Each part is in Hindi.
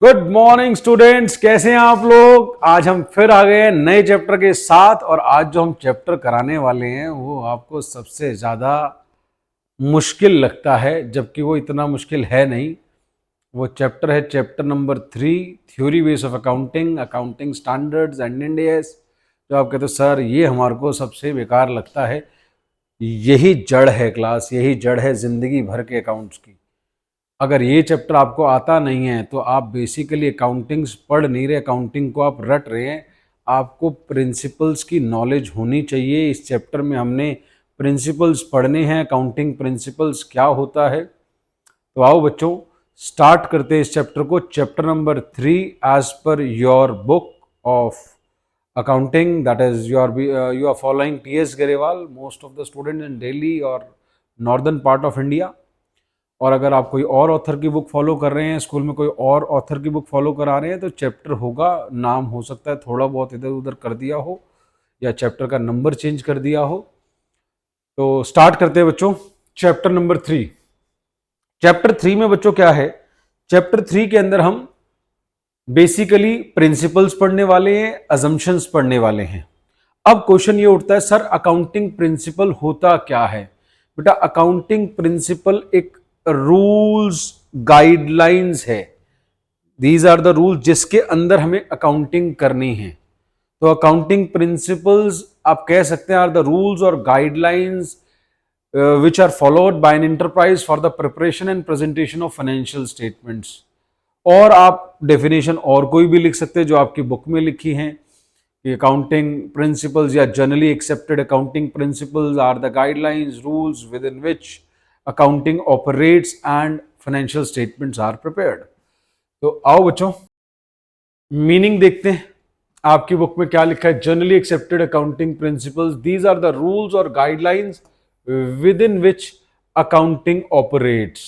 गुड मॉर्निंग स्टूडेंट्स, कैसे हैं आप लोग। आज हम फिर आ गए हैं नए चैप्टर के साथ। और आज जो हम चैप्टर कराने वाले हैं वो आपको सबसे ज़्यादा मुश्किल लगता है, जबकि वो इतना मुश्किल है नहीं। वो चैप्टर है chapter number 3, theory base of accounting, accounting standards and end S. जो आप कहते हो सर ये हमारे को सबसे बेकार लगता है। यही जड़ है क्लास, यही जड़ है ज़िंदगी भर के अकाउंट्स की। अगर ये चैप्टर आपको आता नहीं है तो आप बेसिकली अकाउंटिंग्स पढ़ नहीं रहे, अकाउंटिंग को आप रट रहे हैं। आपको प्रिंसिपल्स की नॉलेज होनी चाहिए। इस चैप्टर में हमने प्रिंसिपल्स पढ़ने हैं, अकाउंटिंग प्रिंसिपल्स क्या होता है। तो आओ बच्चों, स्टार्ट करते हैं इस चैप्टर को। Chapter number 3 as per your book of accounting, that is you are following T S. Grewal, most of the students in Delhi और नॉर्दर्न पार्ट ऑफ इंडिया। और अगर आप कोई और ऑथर की बुक फॉलो कर रहे हैं, स्कूल में कोई और ऑथर की बुक फॉलो करा रहे हैं, तो चैप्टर होगा, नाम हो सकता है थोड़ा बहुत इधर उधर कर दिया हो या चैप्टर का नंबर चेंज कर दिया हो। तो स्टार्ट करते हैं बच्चों, चैप्टर नंबर 3। चैप्टर 3 में बच्चों क्या है, चैप्टर 3 के अंदर हम बेसिकली प्रिंसिपल्स पढ़ने वाले हैं, अजम्पशंस पढ़ने वाले हैं। अब क्वेश्चन ये उठता है, सर अकाउंटिंग प्रिंसिपल होता क्या है। बेटा अकाउंटिंग प्रिंसिपल एक रूल्स गाइडलाइंस है। दीज आर द रूल्स जिसके अंदर हमें अकाउंटिंग करनी है। तो अकाउंटिंग प्रिंसिपल्स आप कह सकते हैं आर द रूल्स और guidelines which are followed by an enterprise for the preparation and presentation of financial statements। और आप डेफिनेशन और कोई भी लिख सकते हैं जो आपकी बुक में लिखी हैं कि अकाउंटिंग प्रिंसिपल्स या generally accepted accounting principles are the guidelines rules within which accounting operates and financial statements are prepared. तो आओ बच्चों मीनिंग देखते हैं आपकी बुक में क्या लिखा है। Generally accepted accounting principles, these are the rules और guidelines within which accounting operates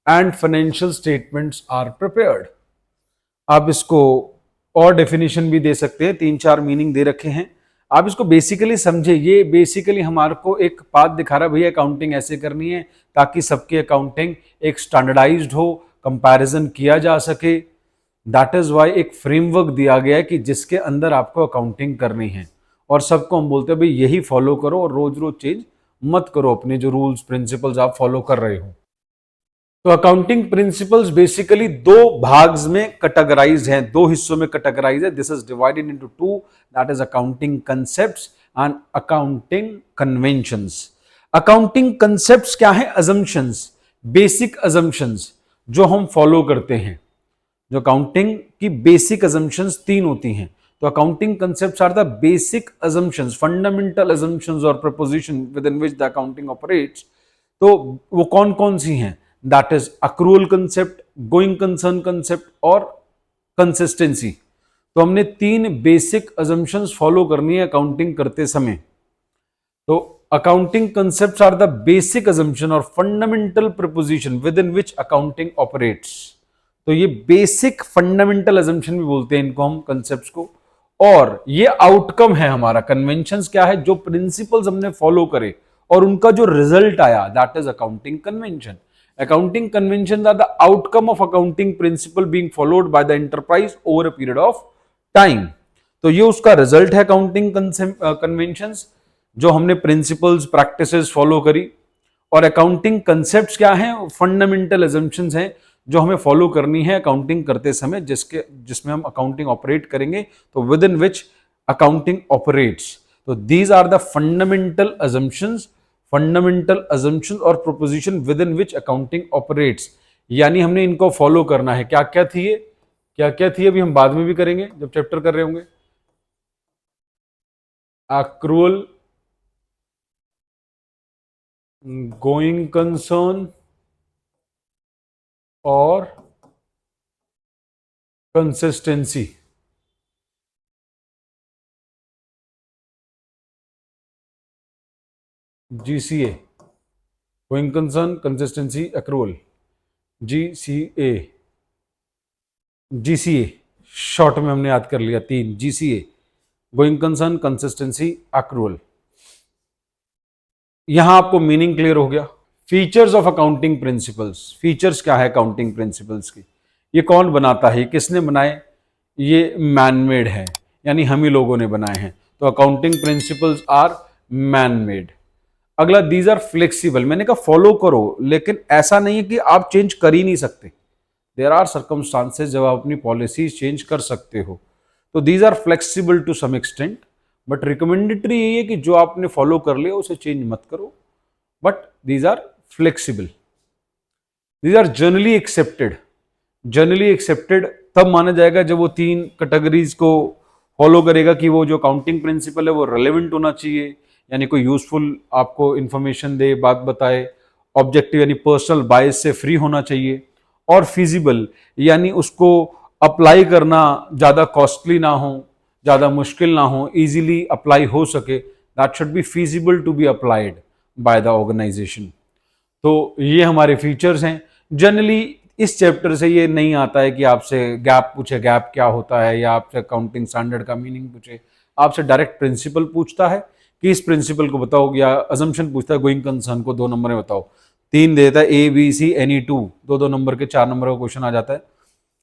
and financial statements are prepared। आप इसको और डेफिनेशन भी दे सकते हैं, 3-4 मीनिंग दे रखे हैं। आप इसको बेसिकली समझे, ये बेसिकली हमारे को एक पाथ दिखा रहा है, भैया अकाउंटिंग ऐसे करनी है ताकि सबकी अकाउंटिंग एक स्टैंडर्डाइज्ड हो, कंपैरिजन किया जा सके। दैट इज वाई एक फ्रेमवर्क दिया गया है कि जिसके अंदर आपको अकाउंटिंग करनी है। और सबको हम बोलते हैं भाई यही फॉलो करो और रोज रोज चेंज मत करो अपने जो रूल्स प्रिंसिपल्स आप फॉलो कर रहे हो। तो अकाउंटिंग प्रिंसिपल्स बेसिकली दो भाग्स में कैटेगराइज हैं, दो हिस्सों में कैटेगराइज है। This is divided into two, that is accounting concepts and accounting conventions. Accounting concepts क्या है, अजम्पशंस, बेसिक अजम्पशंस जो हम फॉलो करते हैं। जो अकाउंटिंग की बेसिक अजम्पशंस 3 होती हैं। तो accounting concepts are the basic assumptions, fundamental assumptions और proposition within which the accounting operates. तो वो कौन कौन सी हैं, that is accrual concept, going concern concept और कंसिस्टेंसी। तो हमने 3 बेसिक अजम्पशंस फॉलो करनी है अकाउंटिंग करते समय। तो accounting concepts are the basic assumption और fundamental proposition within which accounting operates. तो ये बेसिक फंडामेंटल अजम्पशन भी बोलते हैं इनको हम कंसेप्ट्स को। और ये आउटकम है हमारा, कन्वेंशंस क्या है, जो प्रिंसिपल्स हमने फॉलो करे और उनका जो रिजल्ट आया, that is accounting convention. Accounting convention are the outcome of accounting principle being followed by the enterprise over a period of time. तो ये उसका रिजल्ट है अकाउंटिंग कन्वेंशंस, जो हमने प्रिंसिपल्स प्रैक्टिसेस फॉलो करी। और अकाउंटिंग कंसेप्ट्स क्या हैं, फंडामेंटल अजम्पशंस हैं जो हमें फॉलो करनी है अकाउंटिंग करते समय, जिसमें हम अकाउंटिंग ऑपरेट करेंगे। तो within which accounting operates. तो these are the fundamental assumptions और proposition within which accounting operates. यानी हमने इनको फॉलो करना है। क्या क्या थी ये, क्या क्या थी, अभी हम बाद में भी करेंगे जब चैप्टर कर रहे होंगे। accrual, गोइंग कंसर्न और consistency. GCA, going concern, consistency, accrual. GCA, GCA short में हमने याद कर लिया 3, GCA, going concern, consistency, accrual. यहां आपको मीनिंग क्लियर हो गया। Features of accounting principles, features क्या है अकाउंटिंग प्रिंसिपल्स की। ये कौन बनाता है, किसने बनाए, ये मैनमेड है, यानी हम ही लोगों ने बनाए हैं। तो अकाउंटिंग प्रिंसिपल्स आर मैनमेड। अगला, दीज आर फ्लेक्सिबल। मैंने कहा फॉलो करो, लेकिन ऐसा नहीं है कि आप चेंज कर ही नहीं सकते। देयर आर सर्कमस्टांसेस जब आप अपनी पॉलिसीज चेंज कर सकते हो। तो these are flexible to some extent, but recommendatory यही है कि जो आपने फॉलो कर लिया उसे चेंज मत करो, but these are flexible. These are generally accepted. Generally accepted तब माना जाएगा जब वो 3 कैटेगरीज को फॉलो करेगा कि वो जो अकाउंटिंग प्रिंसिपल है वो रेलेवेंट होना चाहिए, यानी कोई यूजफुल आपको इंफॉर्मेशन दे, बात बताए, ऑब्जेक्टिव यानी पर्सनल बायस से फ्री होना चाहिए, और फिजिबल यानी उसको अप्लाई करना ज्यादा कॉस्टली ना हो, ज्यादा मुश्किल ना हो, इजीली अप्लाई हो सके। That should be feasible to be applied by the organisation. तो ये हमारे फीचर्स हैं। जनरली इस चैप्टर से ये नहीं आता है कि आपसे गैप पूछे, गैप क्या होता है, या आपसे अकाउंटिंग स्टैंडर्ड का मीनिंग पूछे। आपसे डायरेक्ट प्रिंसिपल पूछता है कि इस प्रिंसिपल को बताओ, या अजम्पशन पूछता है गोइंग कंसर्न को 2 नंबर में बताओ। 3 देता है, A B C any 2, 2 number के 4 नंबर का क्वेश्चन आ जाता है।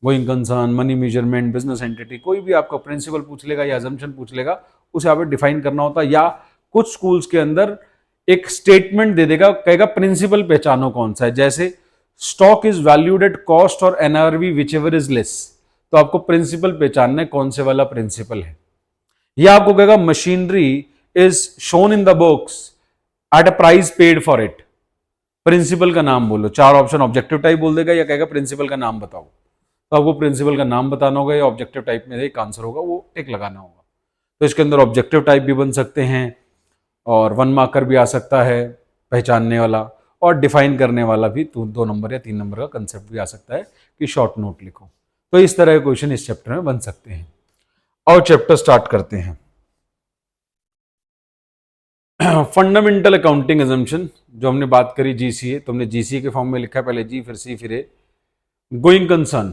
Going concern, money measurement, business entity, कोई भी आपका प्रिंसिपल पूछ लेगा या अजम्पशन पूछ लेगा, उसे आपको डिफाइन करना होता है। या कुछ स्कूल्स के अंदर एक स्टेटमेंट दे देगा, कहेगा प्रिंसिपल पहचानो कौन सा है, जैसे stock is valued at cost और NRV whichever is less. तो आपको प्रिंसिपल पहचानना है कौन से वाला प्रिंसिपल है। या आपको कहेगा machinery is shown in the books at a price paid for it. Principle का नाम बोलो, 4 ऑप्शन ऑब्जेक्टिव टाइप बोल देगा, या कहेगा प्रिंसिपल का नाम बताओ। तो आपको प्रिंसिपल का नाम बताना होगा, या ऑब्जेक्टिव टाइप में एक आंसर होगा, वो टिक लगाना होगा। तो इसके अंदर ऑब्जेक्टिव टाइप भी बन सकते हैं, और 1 मार्कर भी आ सकता है पहचानने वाला, और डिफाइन करने वाला भी 2 नंबर या 3 नंबर का कंसेप्ट भी आ सकता है कि शॉर्ट नोट लिखो। तो इस तरह के क्वेश्चन इस चैप्टर में बन सकते हैं। और चैप्टर स्टार्ट करते हैं। फंडामेंटल अकाउंटिंग अजम्पशन, जो हमने बात करी जीसीए, तो हमने जीसीए के फॉर्म में लिखा है, पहले जी फिर सी फिर ए। गोइंग कंसर्न,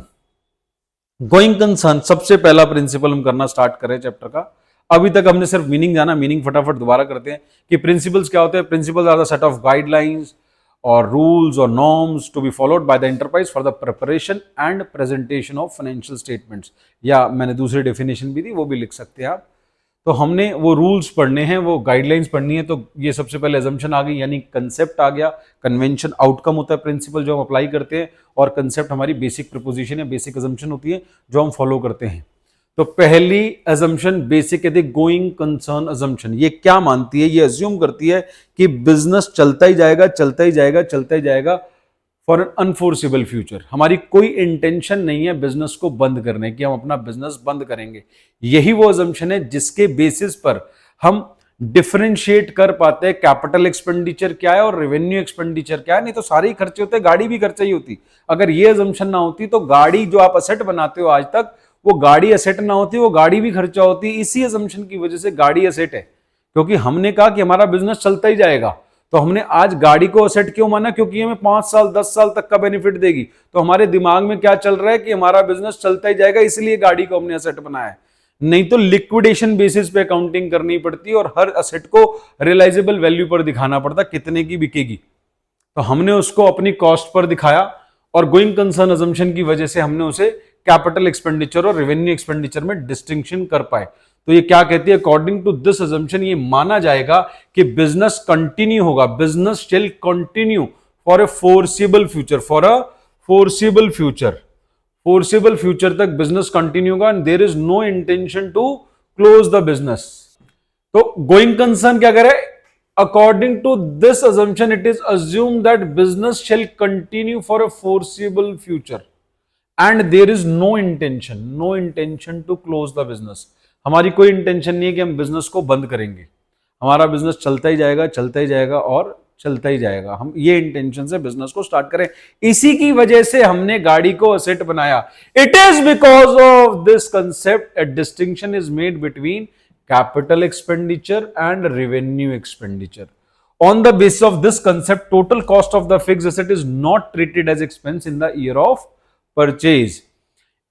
गोइंग कंसर्न सबसे पहला प्रिंसिपल हम करना स्टार्ट करें चैप्टर का। अभी तक हमने सिर्फ मीनिंग जाना, मीनिंग फटाफट दोबारा करते हैं कि प्रिंसिपल्स क्या होते हैं। Principles are the set of guidelines और रूल्स और norms to be followed by the enterprise for the preparation and presentation of financial statements. या मैंने दूसरी डेफिनेशन भी दी, वो भी लिख सकते हैं आप। तो हमने वो रूल्स पढ़ने हैं, वो गाइडलाइंस पढ़नी है। तो ये सबसे पहले अजम्पशन आ गई, यानी कंसेप्ट आ गया। कन्वेंशन आउटकम होता है प्रिंसिपल जो हम अप्लाई करते हैं, और कंसेप्ट हमारी बेसिक प्रिपोजिशन है, बेसिक अजम्पशन होती है जो हम फॉलो करते हैं। तो पहली अजम्पशन बेसिक कहते हैं गोइंग कंसर्न अजम्पशन। ये क्या मानती है, ये अज्यूम करती है कि बिजनेस चलता ही जाएगा, चलता ही जाएगा, चलता ही जाएगा फॉर एन अनफोर्सेबल फ्यूचर। हमारी कोई इंटेंशन नहीं है बिजनेस को बंद करने की, हम अपना बिजनेस बंद करेंगे। यही वो अजम्पशन है जिसके बेसिस पर हम डिफरेंशिएट कर पाते हैं कैपिटल एक्सपेंडिचर क्या है और रेवेन्यू एक्सपेंडिचर क्या है। नहीं तो सारे ही खर्चे होते हैं, गाड़ी भी खर्चा ही होती। अगर ये अजम्पशन ना होती तो गाड़ी जो आप असेट बनाते हो आज तक, वो गाड़ी असेट ना होती, वो गाड़ी भी खर्चा होती। इसी अजम्पशन की वजह से गाड़ी असेट है, क्योंकि हमने कहा कि हमारा बिजनेस चलता ही जाएगा। तो हमने आज गाड़ी को असेट क्यों माना, क्योंकि हमें 5 साल 10 साल तक का बेनिफिट देगी। तो हमारे दिमाग में क्या चल रहा है कि हमारा बिजनेस चलता ही जाएगा, इसलिए गाड़ी को हमने असेट बनाया है। नहीं तो लिक्विडेशन बेसिस पे अकाउंटिंग करनी पड़ती और हर असेट को रियलाइजेबल वैल्यू पर दिखाना पड़ता, कितने की बिकेगी। तो हमने उसको अपनी कॉस्ट पर दिखाया, और गोइंग कंसर्न अजम्पशन की वजह से हमने उसे कैपिटल एक्सपेंडिचर और रेवेन्यू एक्सपेंडिचर में डिस्टिंक्शन कर पाए। तो ये क्या कहती है, अकॉर्डिंग टू दिस अजम्पशन ये माना जाएगा कि बिजनेस कंटिन्यू होगा, business shall continue for a foreseeable future, for a foreseeable future. Foreseeable future तक बिजनेस कंटिन्यू होगा, and there is no intention to close the business. तो गोइंग कंसर्न क्या करे, according to this assumption it is assume that business shall continue for a foreseeable future and there is no intention to close the business. हमारी कोई इंटेंशन नहीं है कि हम बिजनेस को बंद करेंगे, हमारा बिजनेस चलता ही जाएगा, चलता ही जाएगा और चलता ही जाएगा। हम ये इंटेंशन से बिजनेस को स्टार्ट करें, इसी की वजह से हमने गाड़ी को असेट बनाया। It is because of this concept A distinction is made between capital expenditure and revenue expenditure. On the basis of this concept, total cost of the fixed asset is not treated as expense in the year of purchase.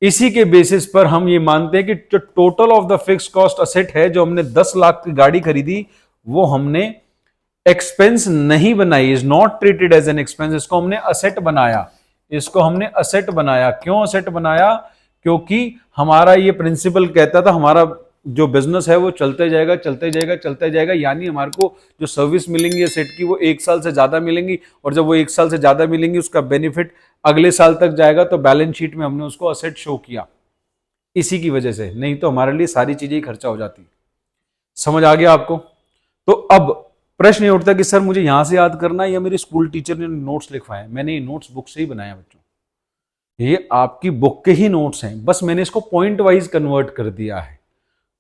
इसी के बेसिस पर हम ये मानते हैं कि जो total of the fix cost asset है, जो हमने 10 लाख की गाड़ी खरीदी, वो हमने एक्सपेंस नहीं बनाई, is not treated as an expense, इसको हमने असेट बनाया। इसको हमने असेट बनाया। क्यों असेट बनाया? क्योंकि हमारा ये प्रिंसिपल कहता था हमारा जो बिजनेस है वो चलते जाएगा चलते जाएगा चलते जाएगा, यानी हमारे को जो सर्विस मिलेंगी असेट की वो 1 साल से ज्यादा मिलेंगी, और जब वो 1 साल से ज्यादा मिलेंगी उसका बेनिफिट अगले साल तक जाएगा। तो बैलेंस शीट में हमने उसको असेट शो किया इसी की वजह से, नहीं तो हमारे लिए सारी चीजें ही खर्चा हो जाती। समझ आ गया आपको? तो अब प्रश्न ये उठता कि सर मुझे यहां से याद करना है या मेरे स्कूल टीचर ने नोट्स लिखवाए? मैंने ये नोट्स बुक से ही बनाया बच्चों, ये आपकी बुक के ही नोट्स हैं, बस मैंने इसको पॉइंट वाइज कन्वर्ट कर दिया है।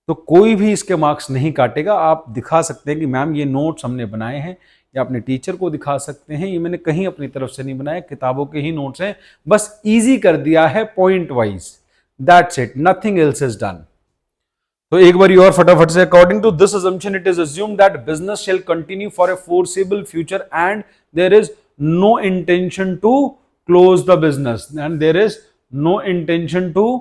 तो कोई भी इसके मार्क्स नहीं काटेगा। आप दिखा सकते हैं कि मैम ये नोट्स हमने बनाए हैं, या अपने टीचर को दिखा सकते हैं ये मैंने कहीं अपनी तरफ से नहीं बनाया, किताबों के ही नोट्स हैं, बस इजी कर दिया है point wise, that's it, nothing else is done. तो एक बार और फटाफट से, according to this assumption it is assumed that business shall continue for a foreseeable future and there is no intention to close the business, and there is no intention to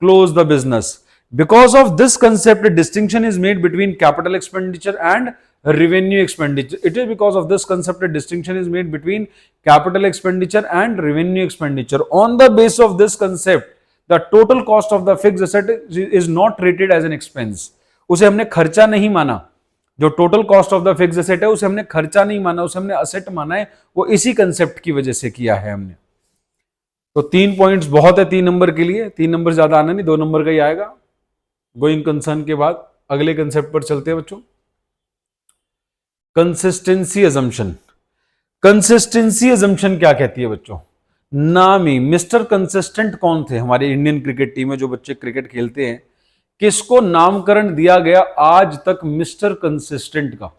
close the business. Because of this concept, a distinction is made between capital expenditure and revenue expenditure. It is because of this concept a distinction is made between capital expenditure and revenue expenditure. On the basis of this concept, the total cost of the fixed asset is not treated as an expense. उसे हमने खर्चा नहीं माना, जो total cost of the fix asset है उसे हमने खर्चा नहीं माना, उसे हमने असेट माना है। वो इसी कंसेप्ट की वजह से किया है हमने। तो 3 पॉइंट्स बहुत है 3 नंबर के लिए, 3 नंबर ज्यादा आना नहीं, 2 नंबर का ही आएगा। गोइंग कंसर्न के बाद अगले कंसेप्ट पर चलते हैं बच्चों, कंसिस्टेंसी अजम्पशन। कंसिस्टेंसी अजम्पशन क्या कहती है बच्चों? नाम ही, मिस्टर कंसिस्टेंट कौन थे हमारे इंडियन क्रिकेट टीम में जो बच्चे क्रिकेट खेलते हैं, किसको नामकरण दिया गया आज तक मिस्टर कंसिस्टेंट का?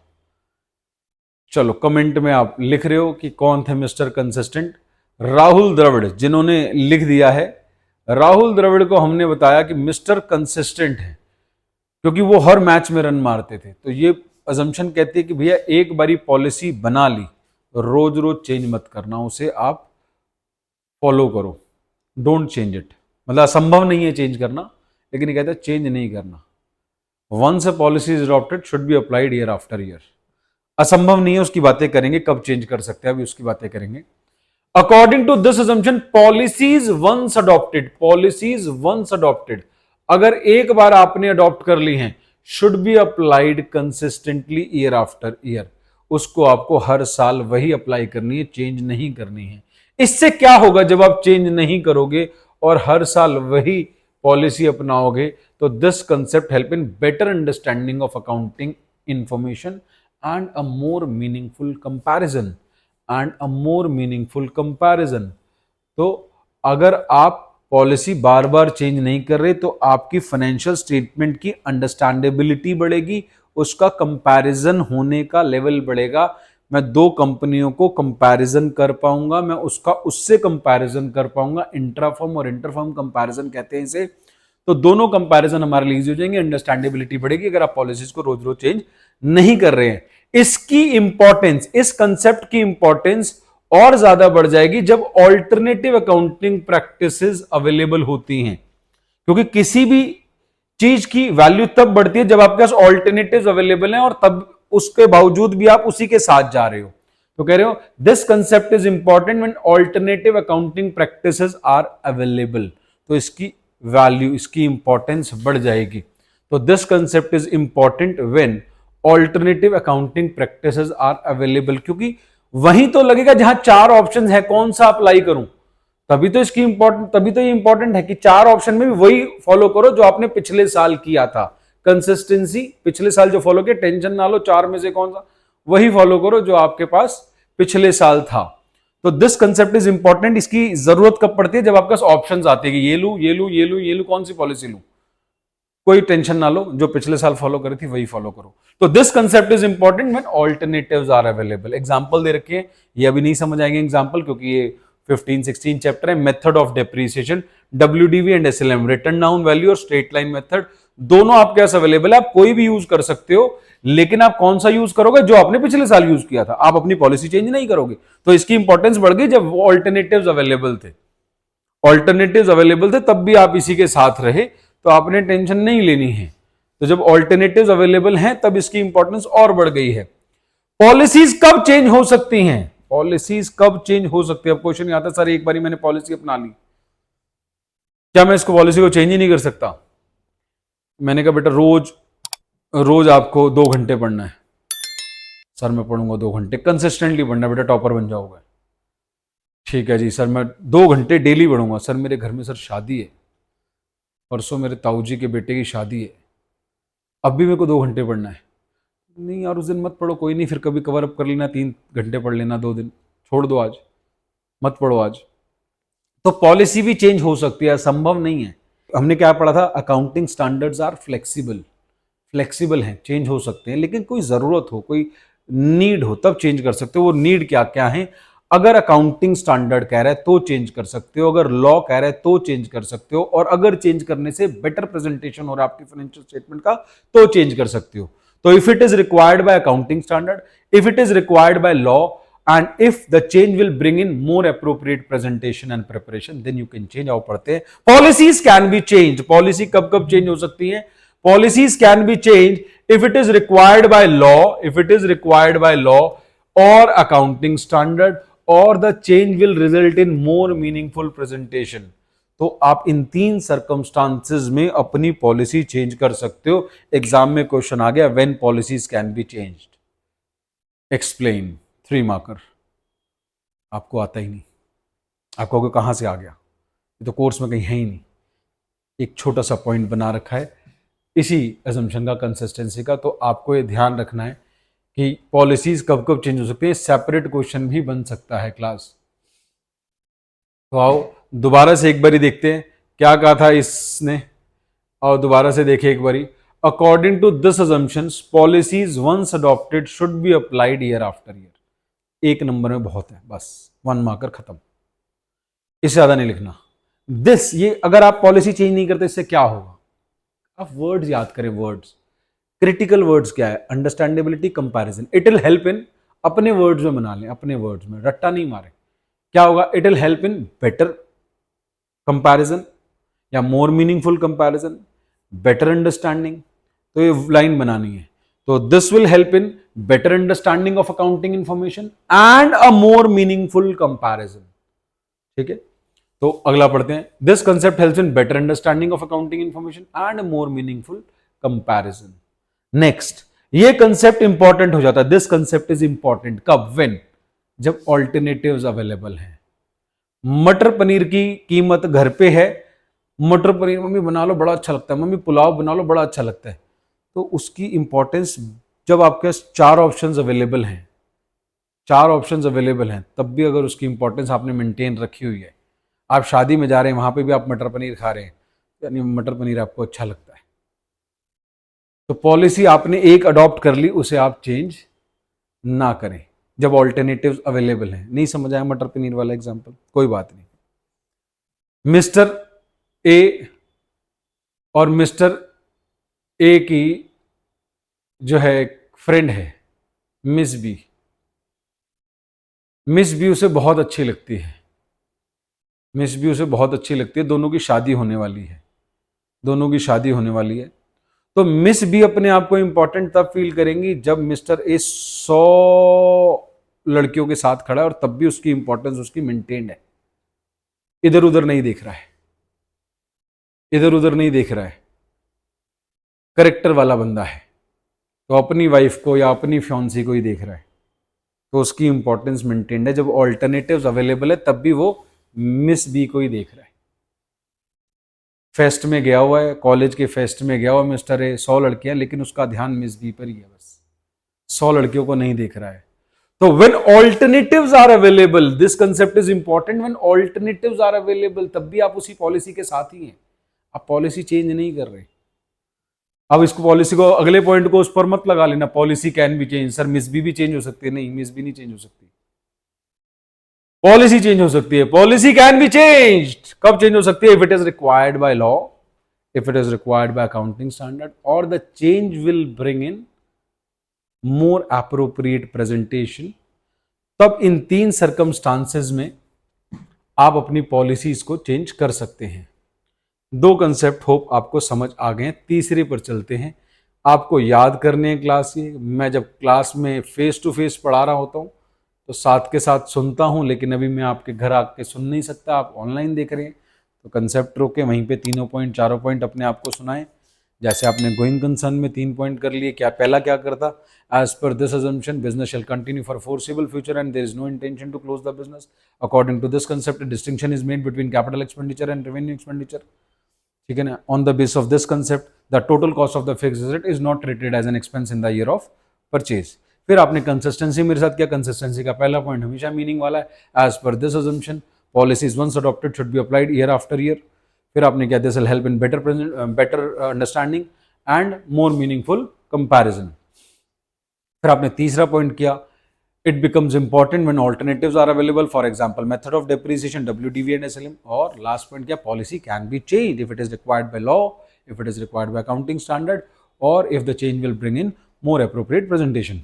चलो कमेंट में आप लिख रहे हो कि कौन थे मिस्टर कंसिस्टेंट। राहुल द्रविड़, जिन्होंने लिख दिया है, राहुल द्रविड़ को हमने बताया कि मिस्टर कंसिस्टेंट है क्योंकि वो हर मैच में रन मारते थे। तो ये अजम्पशन कहती है कि भैया एक बारी पॉलिसी बना ली, रोज रोज चेंज मत करना, उसे आप फॉलो करो, डोंट चेंज इट। मतलब असंभव नहीं है चेंज करना, लेकिन ये कहता है चेंज नहीं करना। Once a policy is adopted should be applied year after year. असंभव नहीं है, उसकी बातें करेंगे, कब चेंज कर सकते हैं अभी उसकी बातें करेंगे। According to this assumption, policies once adopted, अगर एक बार आपने अडॉप्ट कर ली हैं, should be applied consistently year after year, उसको आपको हर साल वही अप्लाई करनी है, चेंज नहीं करनी है। इससे क्या होगा जब आप चेंज नहीं करोगे और हर साल वही पॉलिसी अपनाओगे? तो this concept help in better understanding of accounting information and a more meaningful comparison. तो अगर आप पॉलिसी बार बार चेंज नहीं कर रहे तो आपकी फाइनेंशियल स्टेटमेंट की अंडरस्टैंडेबिलिटी बढ़ेगी, उसका कंपैरिजन होने का लेवल बढ़ेगा। मैं 2 कंपनियों को कंपैरिजन कर पाऊंगा, मैं उसका उससे कंपैरिजन कर पाऊंगा, इंट्राफर्म और इंटरफर्म कंपैरिजन कहते हैं इसे। तो दोनों कंपैरिजन हमारे लिए इजी हो जाएंगे, अंडरस्टैंडेबिलिटी बढ़ेगी अगर आप पॉलिसीज को रोज रोज चेंज नहीं कर रहे हैं। इसकी इंपॉर्टेंस, इस कंसेप्ट की इंपॉर्टेंस और ज्यादा बढ़ जाएगी जब ऑल्टरनेटिव अकाउंटिंग प्रैक्टिसेस अवेलेबल होती हैं, क्योंकि किसी भी चीज की वैल्यू तब बढ़ती है जब आपके पास ऑल्टरनेटिव्स अवेलेबल हैं और तब उसके बावजूद भी आप उसी के साथ जा रहे हो। तो कह रहे हो this concept is important when alternative accounting practices are available. तो इसकी वैल्यू, इसकी इंपॉर्टेंस बढ़ जाएगी। तो this concept is important when alternative accounting practices are available, क्योंकि वहीं तो लगेगा जहां 4 ऑप्शन है, कौन सा अप्लाई करूं, तभी तो इसकी इंपॉर्टेंट, तभी तो ये इंपॉर्टेंट है कि 4 ऑप्शन में भी वही फॉलो करो जो आपने पिछले साल किया था। कंसिस्टेंसी, पिछले साल जो फॉलो किया, टेंशन ना लो 4 में से कौन सा, वही फॉलो करो जो आपके पास पिछले साल था। तो दिस कंसेप्ट इज इंपॉर्टेंट। इसकी जरूरत कब पड़ती है? जब आपके पास ऑप्शन आते हैं कि ये लू, ये लू, ये लू, ये लू, कौन सी पॉलिसी लू। कोई टेंशन ना लो, जो पिछले साल फॉलो करी थी वही फॉलो करो। तो this concept is important when alternatives are available. Example दे रखे हैं, ये अभी नहीं समझ आएंगे एग्जांपल, क्योंकि ये 15-16 चैप्टर है। Method of depreciation, WDV and SLM, written down value और स्ट्रेट लाइन मेथड, दोनों आपके पास अवेलेबल है। आप कोई भी यूज कर सकते हो, लेकिन आप कौन सा यूज करोगे? जो आपने पिछले साल यूज किया था। आप अपनी पॉलिसी चेंज नहीं करोगे। तो इसकी इंपॉर्टेंस बढ़ गई जब ऑल्टरनेटिव्स अवेलेबल थे। ऑल्टरनेटिव्स अवेलेबल थे तब भी आप इसी के साथ रहे, तो आपने टेंशन नहीं लेनी है। तो जब ऑल्टरनेटिव्स अवेलेबल हैं तब इसकी इंपॉर्टेंस और बढ़ गई है। पॉलिसीज कब चेंज हो सकती हैं? पॉलिसीज कब चेंज हो सकती है? अब क्वेश्चन आता है सर एक बारी मैंने पॉलिसी अपना ली, क्या मैं इसको पॉलिसी को चेंज ही नहीं कर सकता? मैंने कहा बेटा रोज रोज आपको 2 घंटे पढ़ना है। सर मैं पढ़ूंगा 2 घंटे, कंसिस्टेंटली पढ़ना बेटा, टॉपर बन जाओगे। ठीक है जी सर, मैं 2 घंटे डेली पढ़ूंगा। सर मेरे घर में सर शादी है, परसों मेरे ताऊ जी के बेटे की शादी है, अब भी मेरे को 2 घंटे पढ़ना है। नहीं यार उस दिन मत पढ़ो, कोई नहीं फिर कभी कवर अप कर लेना, 3 घंटे पढ़ लेना 2 दिन, छोड़ दो, आज मत पढ़ो आज। तो पॉलिसी भी चेंज हो सकती है, संभव नहीं है। हमने क्या पढ़ा था? Accounting standards are flexible, flexible हैं, चेंज हो सकते हैं, लेकिन कोई जरूरत हो, कोई नीड हो तब चेंज कर सकते हो। वो नीड क्या क्या है? अगर अकाउंटिंग स्टैंडर्ड कह रहा है तो चेंज कर सकते हो, अगर लॉ कह रहा है तो चेंज कर सकते हो, और अगर चेंज करने से बेटर प्रेजेंटेशन हो रहा है आपकी फाइनेंशियल स्टेटमेंट का तो चेंज कर सकते हो। तो if it is required by accounting standard, if it is required by law, and if the change will bring in more appropriate presentation and preparation, then you can change। आओ पढ़ते हैं। policies can be changed, policy कब कब change हो सकती है? policies can be changed if it is required by law, if it is required by law or accounting standard, or the change will result in more meaningful presentation। तो आप इन 3 सर्कमस्टांसेस में अपनी पॉलिसी चेंज कर सकते हो। एग्जाम में क्वेश्चन आ गया when policies can be changed, explain, 3 marker. आपको आता ही नहीं, आपको कहोगे कहां से आ गया, ये तो कोर्स में कहीं है ही नहीं। एक छोटा सा पॉइंट बना रखा है इसी अजम्पशन का, कंसिस्टेंसी का। तो आपको ये ध्यान रखना है कि पॉलिसीज कब कब चेंज हो सकती है। सेपरेट क्वेश्चन भी बन सकता है क्लास। तो आओ दोबारा से एक बारी देखते हैं क्या कहा था इसने, और दोबारा से देखें एक बारी। According to this assumptions, policies once adopted should be applied year after year। 1 number में बहुत है, बस 1 मार्कर खत्म, इससे ज्यादा नहीं लिखना। दिस, ये अगर आप पॉलिसी चेंज नहीं करते इससे क्या होगा? आप वर्ड्स याद करें, वर्ड्स, क्रिटिकल वर्ड्स क्या है? Understandability, comparison. It will help इन, अपने वर्ड्स में बना लें, अपने वर्ड्स में, रट्टा नहीं मारे। क्या होगा? It will help in better comparison या more meaningful comparison, better understanding. तो ये लाइन बनानी है। तो this will help in better understanding of accounting information and a more meaningful comparison. ठीक है, तो अगला पढ़ते हैं। This concept helps in better understanding of accounting information and more meaningful comparison. Next, ये कंसेप्ट इंपॉर्टेंट हो जाता है। दिस कंसेप्ट इज इंपॉर्टेंट कब? व्हेन, जब ऑल्टरनेटिव्स अवेलेबल हैं। मटर पनीर की कीमत घर पे है, मटर पनीर मम्मी बना लो बड़ा अच्छा लगता है, मम्मी पुलाव बना लो बड़ा अच्छा लगता है। तो उसकी इंपॉर्टेंस, जब आपके पास 4 ऑप्शंस अवेलेबल हैं, 4 ऑप्शंस अवेलेबल हैं, तब भी अगर उसकी इंपॉर्टेंस आपने मेंटेन रखी हुई है, आप शादी में जा रहे हैं वहां पे भी आप मटर पनीर खा रहे हैं, यानी मटर पनीर आपको अच्छा लगता है, तो पॉलिसी आपने एक अडॉप्ट कर ली, उसे आप चेंज ना करें जब ऑल्टरनेटिव्स अवेलेबल हैं। नहीं समझ आया मटर पनीर वाला एग्जांपल? कोई बात नहीं। मिस्टर ए और मिस्टर ए की जो है फ्रेंड है मिस बी, मिस बी उसे बहुत अच्छी लगती है, मिस बी उसे बहुत अच्छी लगती है, दोनों की शादी होने वाली है, दोनों की शादी होने वाली है। तो मिस बी अपने आप को इंपॉर्टेंट तब फील करेंगी जब मिस्टर ए 100 लड़कियों के साथ खड़ा है और तब भी उसकी इंपॉर्टेंस उसकी मेंटेन्ड है, इधर उधर नहीं देख रहा है, इधर उधर नहीं देख रहा है, करेक्टर वाला बंदा है, तो अपनी वाइफ को या अपनी फ्योंसी को ही देख रहा है, तो उसकी इंपॉर्टेंस मेंटेन्ड है। जब ऑल्टरनेटिव्स अवेलेबल है तब भी वो मिस बी को ही देख रहा है। फेस्ट में गया हुआ है, कॉलेज के फेस्ट में गया हुआ मिस्टर ए, 100 लड़कियां, लेकिन उसका ध्यान मिस बी पर ही है, बस 100 लड़कियों को नहीं देख रहा है। तो when alternatives are available, this concept is important, when alternatives are available, तब भी आप उसी पॉलिसी के साथ ही हैं, आप पॉलिसी चेंज नहीं कर रहे। अब इसको पॉलिसी को, अगले पॉइंट को उस पर मत लगा लेना, policy can be change, sir मिस बी भी चेंज हो सकती है, नहीं मिस बी नहीं चेंज हो सकती, पॉलिसी चेंज हो सकती है। पॉलिसी कैन बी चेंज्ड, कब चेंज हो सकती है? If it is required by law, if it is required by accounting standard, और the change will bring in more appropriate presentation. तब इन 3 सर्कमस्टांसेस में आप अपनी पॉलिसीज को चेंज कर सकते हैं। 2 कंसेप्ट होप आपको समझ आ गए। तीसरे पर चलते हैं, आपको याद करने हैं क्लास ये। मैं जब क्लास में फेस टू फेस पढ़ा रहा होता हूँ तो साथ के साथ सुनता हूँ, लेकिन अभी मैं आपके घर आके सुन नहीं सकता, आप ऑनलाइन देख रहे हैं, तो कंसेप्ट रोके वहीं पे तीनों पॉइंट चारों पॉइंट अपने आप को सुनाएं। जैसे आपने गोइंग कंसर्न में 3 पॉइंट कर लिए, क्या पहला क्या करता, as per this assumption business shall continue for foreseeable future and there is no intention to close the business. According to this concept distinction is made between capital expenditure and revenue expenditure, ठीक है ना। On the base of this concept the total cost of the fixed asset is not treated as an expense in the year of purchase. फिर आपने कंसिस्टेंसी मेरे साथ किया, कंसिस्टेंसी का पहला पॉइंट हमेशा मीनिंग वाला है, as per this assumption policies once adopted should be applied year after year. फिर आपने क्या, this will help in better understanding and more meaningful comparison. फिर आपने तीसरा पॉइंट किया, it becomes important when alternatives are available, for example method of depreciation WDV and SLM। और लास्ट पॉइंट क्या, policy can be changed if it is required by law, if it is required by accounting standard, or if the change will bring in more appropriate presentation।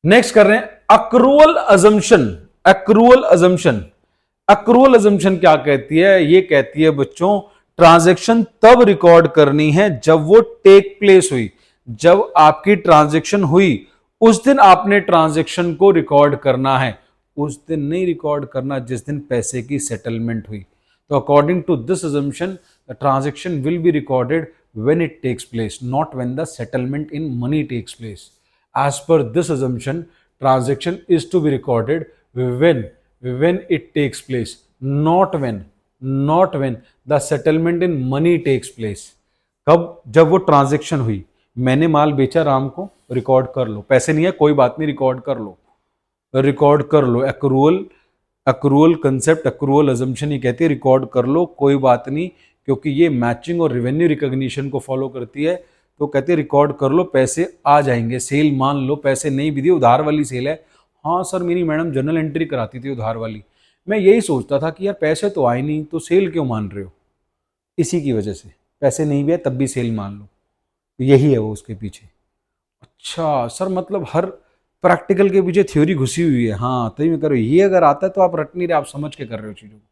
Next कर रहे हैं accrual assumption। accrual assumption, accrual assumption क्या कहती है, ये कहती है बच्चों ट्रांजैक्शन तब रिकॉर्ड करनी है जब वो टेक प्लेस हुई, जब आपकी ट्रांजैक्शन हुई उस दिन आपने ट्रांजैक्शन को रिकॉर्ड करना है, उस दिन नहीं रिकॉर्ड करना जिस दिन पैसे की सेटलमेंट हुई। तो according to this assumption the transaction will be recorded when it takes place, not when the settlement in money takes place. As per this assumption transaction is to be recorded when it takes place, not when the settlement in money takes place। कब, जब वो ट्रांजैक्शन हुई, मैंने माल बेचा राम को, रिकॉर्ड कर लो, पैसे नहीं है कोई बात नहीं, रिकॉर्ड कर लो, रिकॉर्ड कर लो। एक्रूअल कंसेप्ट, एक्रूअल अजम्पशन ये कहती है रिकॉर्ड कर लो कोई बात नहीं, क्योंकि ये मैचिंग और रेवेन्यू रिकॉग्निशन को फॉलो करती है, तो कहते हैं रिकॉर्ड कर लो, पैसे आ जाएंगे। सेल मान लो पैसे नहीं भी दिए, उधार वाली सेल है, हाँ सर मेरी मैडम जर्नल एंट्री कराती थी उधार वाली, मैं यही सोचता था कि यार पैसे तो आए नहीं तो सेल क्यों मान रहे हो, इसी की वजह से पैसे नहीं भी है तब भी सेल मान लो, यही है वो उसके पीछे। अच्छा सर, मतलब हर प्रैक्टिकल के पीछे थ्योरी घुसी हुई है, हाँ तभी मैं कर रही हूँ, ये अगर आता है तो आप रट नहीं रहे, आप समझ के कर रहे हो चीज़ों को,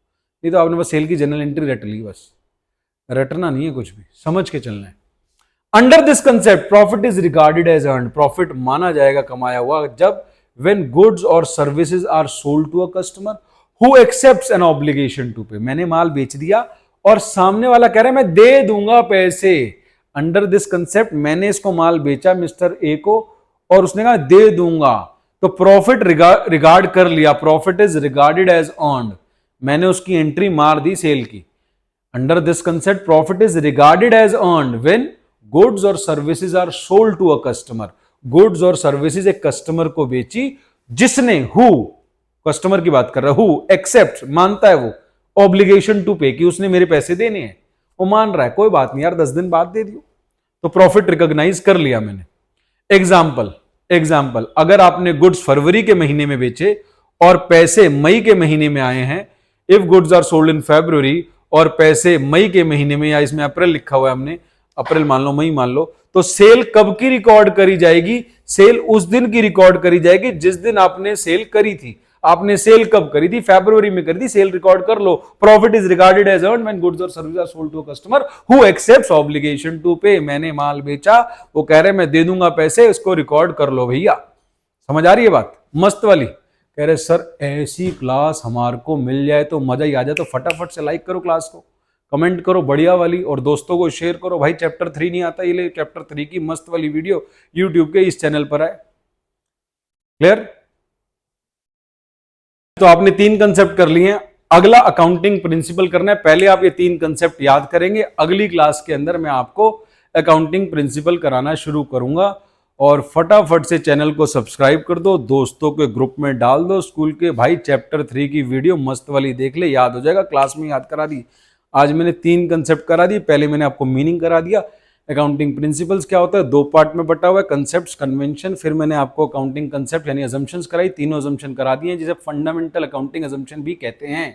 नहीं तो आपने बस सेल की जनरल एंट्री रट ली, बस रटना नहीं है, कुछ भी समझ के चलना है। Under this concept profit is regarded as earn, profit माना जाएगा कमाया हुआ जब when goods or services are sold to a customer who accepts an obligation to pay। मैंने माल बेच दिया और सामने वाला कह रहा है मैं दे दूंगा पैसे। अंडर दिस कंसेप्ट मैंने इसको माल बेचा मिस्टर ए को और उसने कहा दे दूंगा, तो प्रॉफिट रिगार्ड कर लिया, profit is regarded as earned, मैंने उसकी एंट्री मार दी सेल की। Under this concept profit is regarded as earned when goods और services are sold to a customer. Goods और सर्विसेज एक कस्टमर को बेची जिसने, हु, कस्टमर की बात कर रहा है, हु एक्सेप्ट मानता है वो, ऑब्लिगेशन टू पे कि उसने मेरे पैसे देने हैं, वो मान रहा है कोई बात नहीं यार 10 दिन बाद दे दियो, तो प्रॉफिट रिकॉग्नाइज कर लिया मैंने। एग्जाम्पल, अगर आपने गुड्स फरवरी के महीने में बेचे और पैसे मई के महीने में आए हैं, if goods are sold in फरवरी और पैसे मई के महीने में, या इसमें अप्रैल लिखा हुआ है हमने, अप्रैल मान लो मई मान लो, तो सेल कब की रिकॉर्ड करी जाएगी, सेल उस दिन की रिकॉर्ड करी जाएगी जिस दिन आपने सेल करी थी। आपने सेल कब करी थी, फरवरी में करी थी, सेल रिकॉर्ड कर लो। Profit is regarded as earned when goods और services are sold to a customer who accepts obligation to pay. मैंने माल बेचा, वो कह रहे मैं दे दूंगा पैसे, इसको रिकॉर्ड कर लो भैया। समझ आ रही है बात, मस्त वाली। कह रहे सर ऐसी क्लास हमारे को मिल जाए तो मजा ही आ जाए, तो फटाफट से लाइक करो क्लास को, कमेंट करो बढ़िया वाली, और दोस्तों को शेयर करो। भाई चैप्टर 3 नहीं आता, ये चैप्टर 3 की मस्त वाली वीडियो यूट्यूब के इस चैनल पर है। क्लियर? तो आपने 3 कंसेप्ट कर लिए हैं, अगला अकाउंटिंग प्रिंसिपल करना है। पहले आप ये 3 कंसेप्ट याद करेंगे, अगली क्लास के अंदर मैं आपको अकाउंटिंग प्रिंसिपल कराना शुरू करूंगा। और फटाफट से चैनल को सब्सक्राइब कर दो, दोस्तों के ग्रुप में डाल दो स्कूल के, भाई चैप्टर 3 की वीडियो मस्त वाली देख ले, याद हो जाएगा, क्लास में याद करा दी। आज मैंने 3 कंसेप्ट करा दिए, पहले मैंने आपको मीनिंग करा दिया, अकाउंटिंग प्रिंसिपल्स क्या होता है 2 पार्ट में बटा हुआ है, कंसेप्ट्स, कन्वेंशन, फिर मैंने आपको अकाउंटिंग कंसेप्ट यानी अजम्पशंस कराई, तीनों अजम्पशन करा दिए जिसे फंडामेंटल अकाउंटिंग अजम्पशन भी कहते हैं।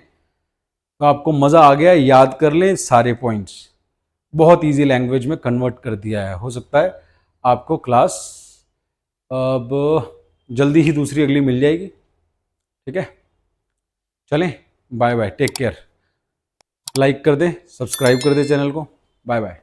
तो आपको मजा आ गया, याद कर लें सारे पॉइंट्स, बहुत इजी लैंग्वेज में कन्वर्ट कर दिया है। हो सकता है आपको क्लास अब जल्दी ही दूसरी अगली मिल जाएगी, ठीक है। चलें, bye bye, take care, like कर दें, सब्सक्राइब कर दें चैनल को, बाय बाय।